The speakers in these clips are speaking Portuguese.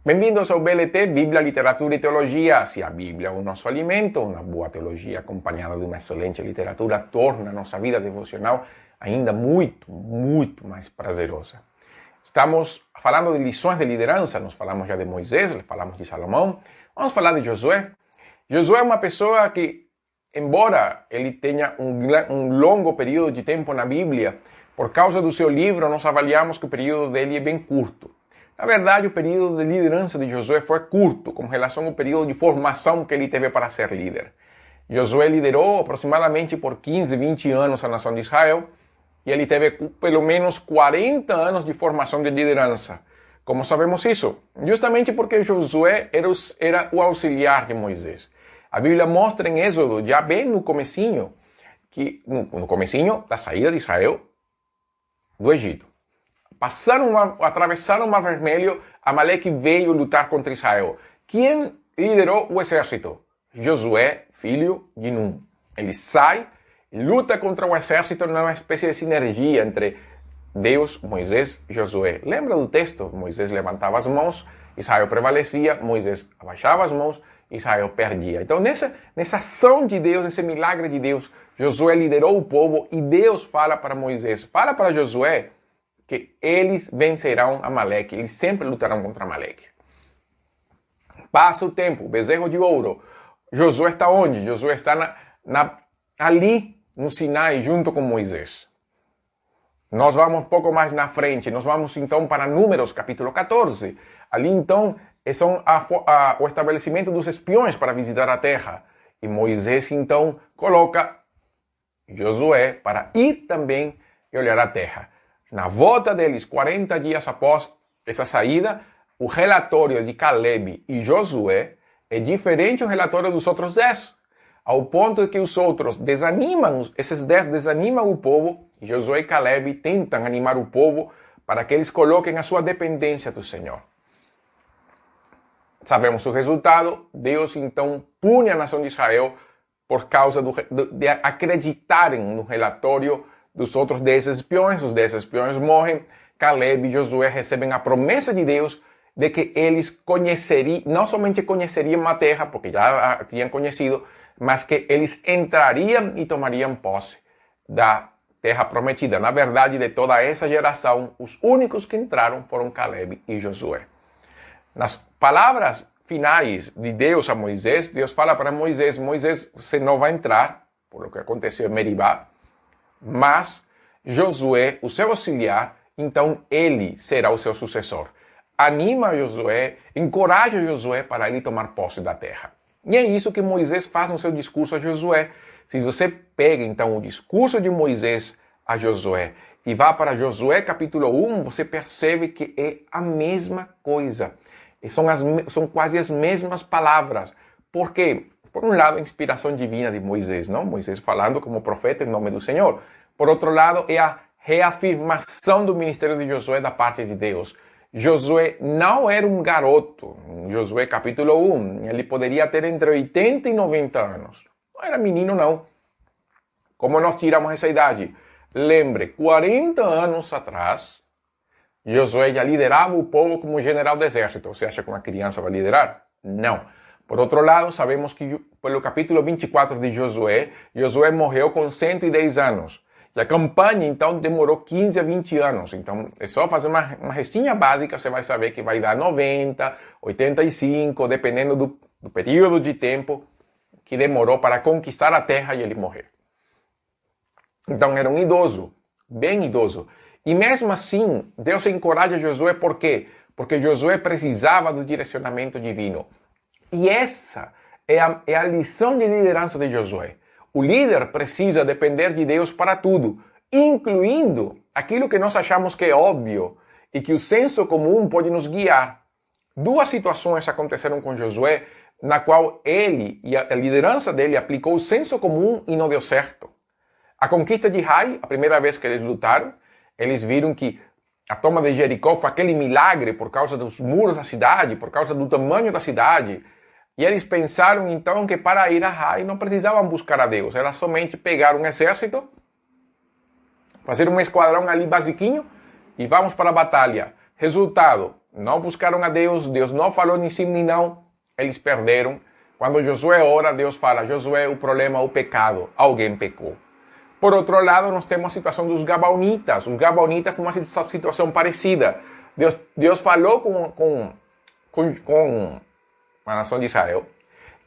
Bem-vindos ao BLT, Bíblia, Literatura e Teologia. Se a Bíblia é o nosso alimento, uma boa teologia acompanhada de uma excelente literatura torna a nossa vida devocional ainda muito mais prazerosa. Estamos falando de lições de liderança, nós falamos já de Moisés, falamos de Salomão, vamos falar de Josué. Josué é uma pessoa que, embora ele tenha um longo período de tempo na Bíblia, por causa do seu livro, nós avaliamos que o período dele é bem curto. Na verdade, o período de liderança de Josué foi curto, com relação ao período de formação que ele teve para ser líder. Josué liderou aproximadamente por 15, 20 anos a nação de Israel, e ele teve pelo menos 40 anos de formação de liderança. Como sabemos isso? Justamente porque Josué era o auxiliar de Moisés. A Bíblia mostra em Êxodo, já bem no comecinho, no comecinho da saída de Israel do Egito. Atravessaram o Mar Vermelho, Amaleque veio lutar contra Israel. Quem liderou o exército? Josué, filho de Nun. Ele sai, luta contra o exército numa espécie de sinergia entre Deus, Moisés e Josué. Lembra do texto? Moisés levantava as mãos, Israel prevalecia, Moisés abaixava as mãos, Israel perdia. Então, nessa ação de Deus, nesse milagre de Deus, Josué liderou o povo e Deus fala para Moisés, fala para Josué, que eles vencerão Amaleque, eles sempre lutarão contra Amaleque. Passa o tempo, bezerro de ouro. Josué está onde? Josué está ali no Sinai, junto com Moisés. Nós vamos um pouco mais na frente, nós vamos então para Números, capítulo 14. Ali então são o estabelecimento dos espiões para visitar a terra. E Moisés então coloca Josué para ir também e olhar a terra. Na volta deles, 40 dias após essa saída, o relatório de Caleb e Josué é diferente do relatório dos outros 10, ao ponto de que os outros esses 10 desanimam o povo, e Josué e Caleb tentam animar o povo para que eles coloquem a sua dependência do Senhor. Sabemos o resultado, Deus então pune a nação de Israel por causa de acreditarem no relatório dos outros 10 espiões. Os 10 espiões morrem, Caleb e Josué recebem a promessa de Deus de que eles não somente conheceriam a terra, porque já a tinham conhecido, mas que eles entrariam e tomariam posse da terra prometida. Na verdade, de toda essa geração, os únicos que entraram foram Caleb e Josué. Nas palavras finais de Deus a Moisés, Deus fala para Moisés, você não vai entrar, por o que aconteceu em Meribá, mas Josué, o seu auxiliar, então ele será o seu sucessor. Anima Josué, encoraja Josué para ele tomar posse da terra. E é isso que Moisés faz no seu discurso a Josué. Se você pega então o discurso de Moisés a Josué e vá para Josué capítulo 1, você percebe que é a mesma coisa. E são quase as mesmas palavras. Por quê? Por um lado, a inspiração divina de Moisés, não? Moisés falando como profeta em nome do Senhor. Por outro lado, é a reafirmação do ministério de Josué da parte de Deus. Josué não era um garoto. Em Josué capítulo 1, ele poderia ter entre 80 e 90 anos. Não era menino, não. Como nós tiramos essa idade? Lembre, 40 anos atrás, Josué já liderava o povo como general do exército. Você acha que uma criança vai liderar? Não. Por outro lado, sabemos que pelo capítulo 24 de Josué, Josué morreu com 110 anos. E a campanha, então, demorou 15 a 20 anos. Então, é só fazer uma restinha básica, você vai saber que vai dar 90, 85, dependendo do período de tempo que demorou para conquistar a terra e ele morrer. Então, era um idoso, bem idoso. E mesmo assim, Deus encoraja Josué, por quê? Porque Josué precisava do direcionamento divino. E essa é a lição de liderança de Josué. O líder precisa depender de Deus para tudo, incluindo aquilo que nós achamos que é óbvio e que o senso comum pode nos guiar. Duas situações aconteceram com Josué, na qual ele e a liderança dele aplicou o senso comum e não deu certo. A conquista de Ai, a primeira vez que eles lutaram, eles viram que a toma de Jericó foi aquele milagre por causa dos muros da cidade, por causa do tamanho da cidade. E eles pensaram então que para ir a Ai não precisavam buscar a Deus, era somente pegar um exército, fazer um esquadrão ali basiquinho e vamos para a batalha. Resultado, não buscaram a Deus, Deus não falou nem sim nem não, eles perderam. Quando Josué ora, Deus fala, Josué, o problema é o pecado, alguém pecou. Por outro lado, nós temos a situação dos Gabaonitas. Os Gabaonitas foi uma situação parecida. Deus falou com a nação de Israel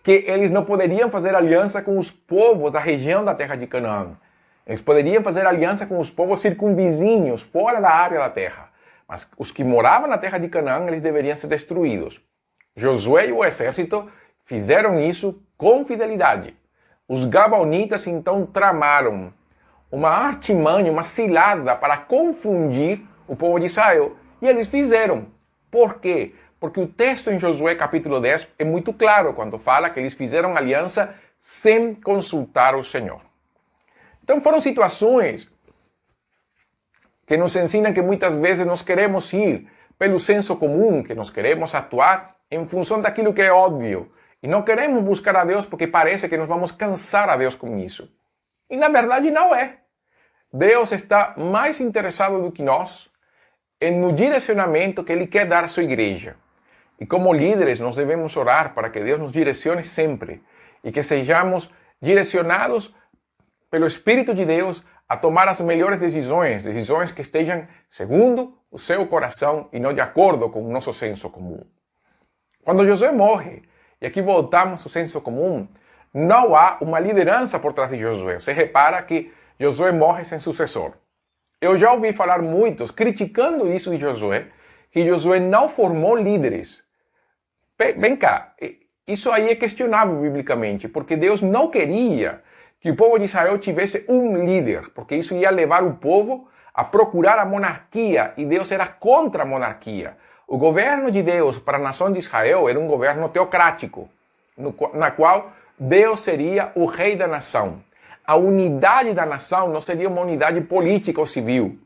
que eles não poderiam fazer aliança com os povos da região da terra de Canaã. Eles poderiam fazer aliança com os povos circunvizinhos, fora da área da terra. Mas os que moravam na terra de Canaã, eles deveriam ser destruídos. Josué e o exército fizeram isso com fidelidade. Os Gabaonitas então tramaram uma artimanha, uma cilada para confundir o povo de Israel. E eles fizeram. Por quê? Porque o texto em Josué capítulo 10 é muito claro quando fala que eles fizeram aliança sem consultar o Senhor. Então foram situações que nos ensinam que muitas vezes nós queremos ir pelo senso comum, que nós queremos atuar em função daquilo que é óbvio. E não queremos buscar a Deus porque parece que nós vamos cansar a Deus com isso. E na verdade não é. Deus está mais interessado do que nós no direcionamento que Ele quer dar à sua igreja. E como líderes nós devemos orar para que Deus nos direcione sempre e que sejamos direcionados pelo Espírito de Deus a tomar as melhores decisões, decisões que estejam segundo o seu coração e não de acordo com o nosso senso comum. Quando Josué morre, e aqui voltamos ao senso comum, não há uma liderança por trás de Josué. Você repara que Josué morre sem sucessor. Eu já ouvi falar muitos criticando isso de Josué, que Josué não formou líderes. Vem cá, isso aí é questionável biblicamente, porque Deus não queria que o povo de Israel tivesse um líder, porque isso ia levar o povo a procurar a monarquia, e Deus era contra a monarquia. O governo de Deus para a nação de Israel era um governo teocrático, na qual Deus seria o rei da nação. A unidade da nação não seria uma unidade política ou civil.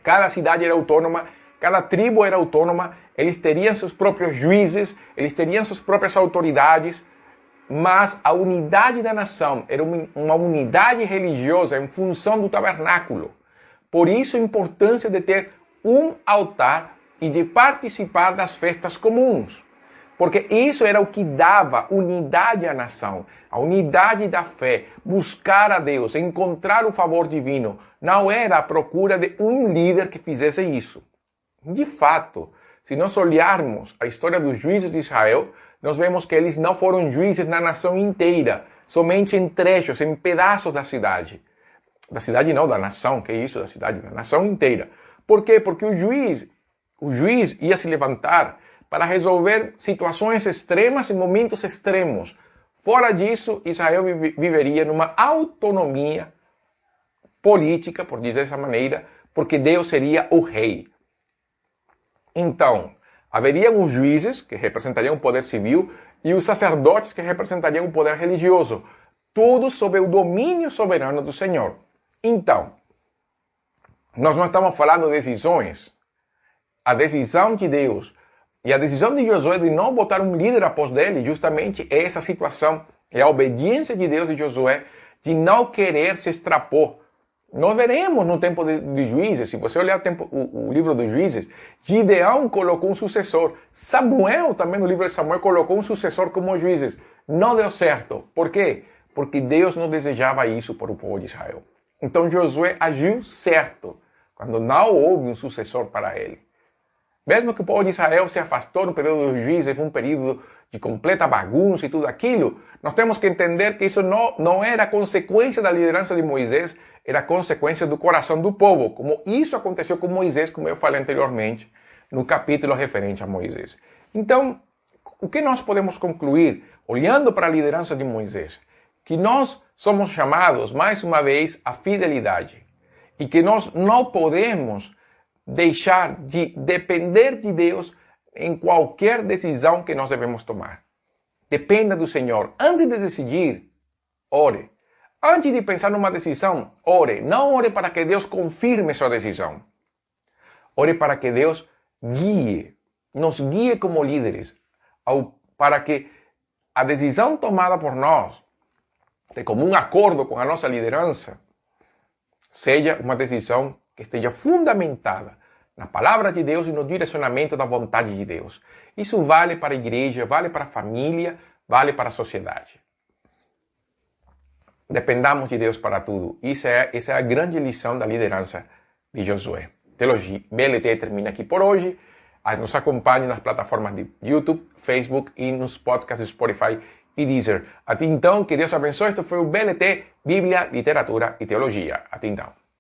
Cada cidade era autônoma, cada tribo era autônoma, eles teriam seus próprios juízes, eles teriam suas próprias autoridades, mas a unidade da nação era uma unidade religiosa em função do tabernáculo. Por isso a importância de ter um altar e de participar das festas comuns. Porque isso era o que dava unidade à nação, a unidade da fé, buscar a Deus, encontrar o favor divino. Não era a procura de um líder que fizesse isso. De fato, se nós olharmos a história dos juízes de Israel, nós vemos que eles não foram juízes na nação inteira, somente em trechos, em pedaços da cidade. Da cidade não, da nação, que é isso, da cidade, da nação inteira. Por quê? Porque o juiz ia se levantar para resolver situações extremas em momentos extremos. Fora disso, Israel viveria numa autonomia política, por dizer dessa maneira, porque Deus seria o rei. Então, haveriam os juízes, que representariam o poder civil, e os sacerdotes, que representariam o poder religioso. Tudo sob o domínio soberano do Senhor. Então, nós não estamos falando de decisões. A decisão de Deus e a decisão de Josué de não botar um líder após dele, justamente é essa situação. É a obediência de Deus e de Josué de não querer se extrapor. Nós veremos no tempo de Juízes, se você olhar o livro dos Juízes, Gideão colocou um sucessor. Samuel, também no livro de Samuel, colocou um sucessor como Juízes. Não deu certo. Por quê? Porque Deus não desejava isso para o povo de Israel. Então Josué agiu certo, quando não houve um sucessor para ele. Mesmo que o povo de Israel se afastou no período dos Juízes, foi um período de completa bagunça e tudo aquilo, nós temos que entender que isso não era consequência da liderança de Moisés, era consequência do coração do povo, como isso aconteceu com Moisés, como eu falei anteriormente, no capítulo referente a Moisés. Então, o que nós podemos concluir, olhando para a liderança de Moisés? Que nós somos chamados, mais uma vez, à fidelidade. E que nós não podemos deixar de depender de Deus em qualquer decisão que nós devemos tomar. Dependa do Senhor. Antes de decidir, ore. Antes de pensar numa decisão, ore. Não ore para que Deus confirme sua decisão. Ore para que Deus nos guie como líderes, para que a decisão tomada por nós, de comum acordo com a nossa liderança, seja uma decisão que esteja fundamentada na palavra de Deus e no direcionamento da vontade de Deus. Isso vale para a igreja, vale para a família, vale para a sociedade. Dependamos de Deus para tudo. Essa é a grande lição da liderança de Josué. Teologia BLT termina aqui por hoje. Nos acompanhe nas plataformas de YouTube, Facebook e nos podcasts Spotify e Deezer. Até então, que Deus abençoe. Este foi o BLT, Bíblia, Literatura e Teologia. Até então.